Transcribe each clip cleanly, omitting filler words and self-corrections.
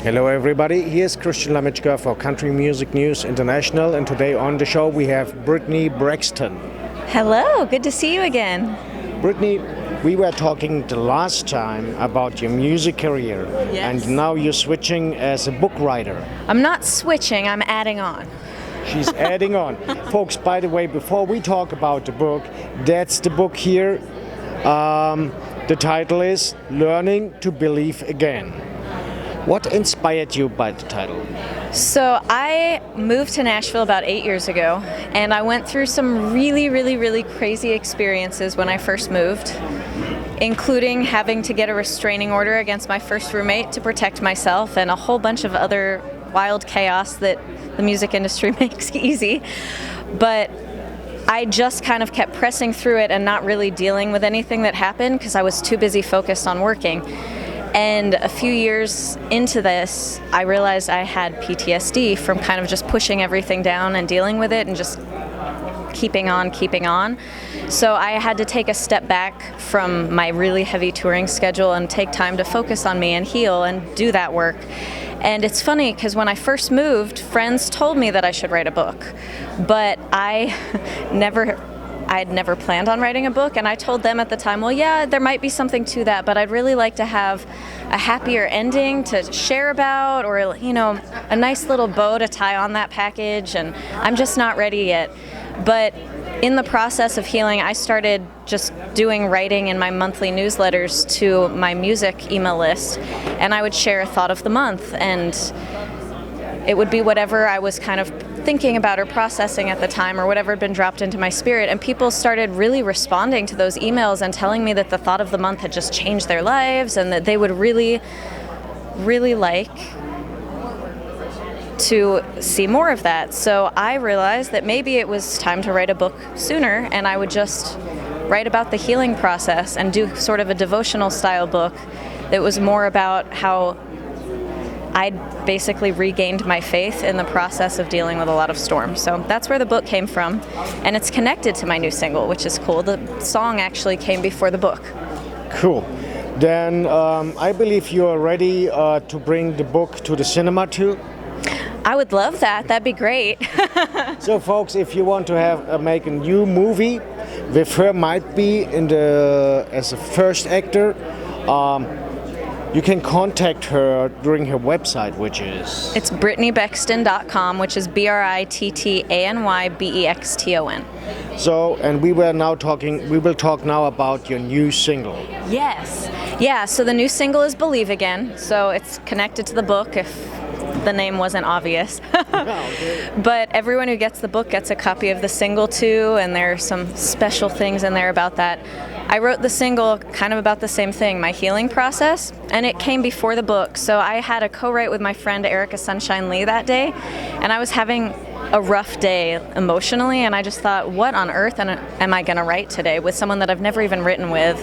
Hello everybody, here's Christian Lamitschka for Country Music News International, and today on the show we have Brittany Bexton. Hello, good to see you again. Brittany, we were talking the last time about your music career, Yes. and now you're switching as a book writer. I'm not switching, I'm adding on. She's adding on. Folks, by the way, before we talk about the book, that's the book here. The title is Learning to Believe Again. What inspired you by the title? So I moved to Nashville about 8 years ago, and I went through some really crazy experiences when I first moved, including having to get a restraining order against my first roommate to protect myself and a whole bunch of other wild chaos that the music industry makes easy. But I just kind of kept pressing through it and not really dealing with anything that happened because I was too busy focused on working. And a few years into this, I realized I had PTSD from kind of just pushing everything down and dealing with it and just keeping on. So I had to take a step back from my really heavy touring schedule and take time to focus on me and heal and do that work. And it's funny because when I first moved, friends told me that I should write a book, but I had never planned on writing a book, and I told them at the time, well, yeah, there might be something to that, but I'd really like to have a happier ending to share about, or, you know, a nice little bow to tie on that package, and I'm just not ready yet. But in the process of healing, I started just doing writing in my monthly newsletters to my music email list, and I would share a thought of the month, and it would be whatever I was kind of thinking about or processing at the time, or whatever had been dropped into my spirit. And people started really responding to those emails and telling me that the thought of the month had just changed their lives and that they would really like to see more of that. So I realized that maybe it was time to write a book sooner, and I would just write about the healing process and do sort of a devotional style book that was more about how I'd basically regained my faith in the process of dealing with a lot of storms. So that's where the book came from, and it's connected to my new single, which is cool. The song actually came before the book. Cool. Then I believe you are ready to bring the book to the cinema too. I would love that. That'd be great. So, folks, if you want to have make a new movie with her, might be as a first actor, you can contact her during her website, which is... It's BrittanyBexton.com, which is BrittanyBexton. So, and we will talk now about your new single. Yes. Yeah, so the new single is Believe Again. So it's connected to the book, if the name wasn't obvious. Okay. But everyone who gets the book gets a copy of the single too, and there are some special things in there about that. I wrote the single kind of about the same thing, my healing process, and it came before the book. So I had a co-write with my friend Erica Sunshine Lee that day, and I was having a rough day emotionally, and I just thought, what on earth am I going to write today with someone that I've never even written with?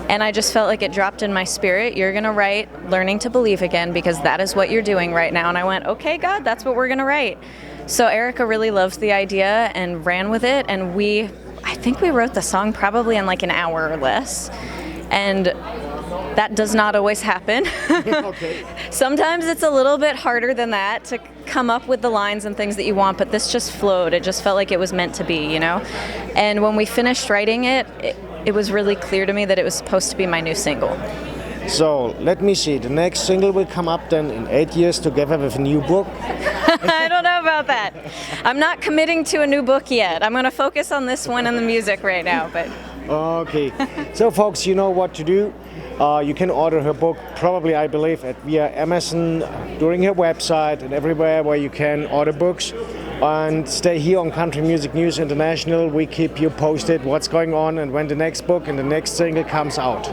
And I just felt like it dropped in my spirit. You're going to write Learning to Believe Again, because that is what you're doing right now. And I went, okay, God, that's what we're going to write. So Erica really loves the idea and ran with it, and I think we wrote the song probably in like an hour or less. And that does not always happen. Okay. Sometimes it's a little bit harder than that to come up with the lines and things that you want, but this just flowed. It just felt like it was meant to be, you know? And when we finished writing it was really clear to me that it was supposed to be my new single. So, let me see. The next single will come up then in 8 years together with a new book. I don't know about that. I'm not committing to a new book yet. I'm going to focus on this one and the music right now. But Okay. So, folks, you know what to do. You can order her book probably, I believe, via Amazon, during her website, and everywhere where you can order books. And stay here on Country Music News International. We keep you posted what's going on and when the next book and the next single comes out.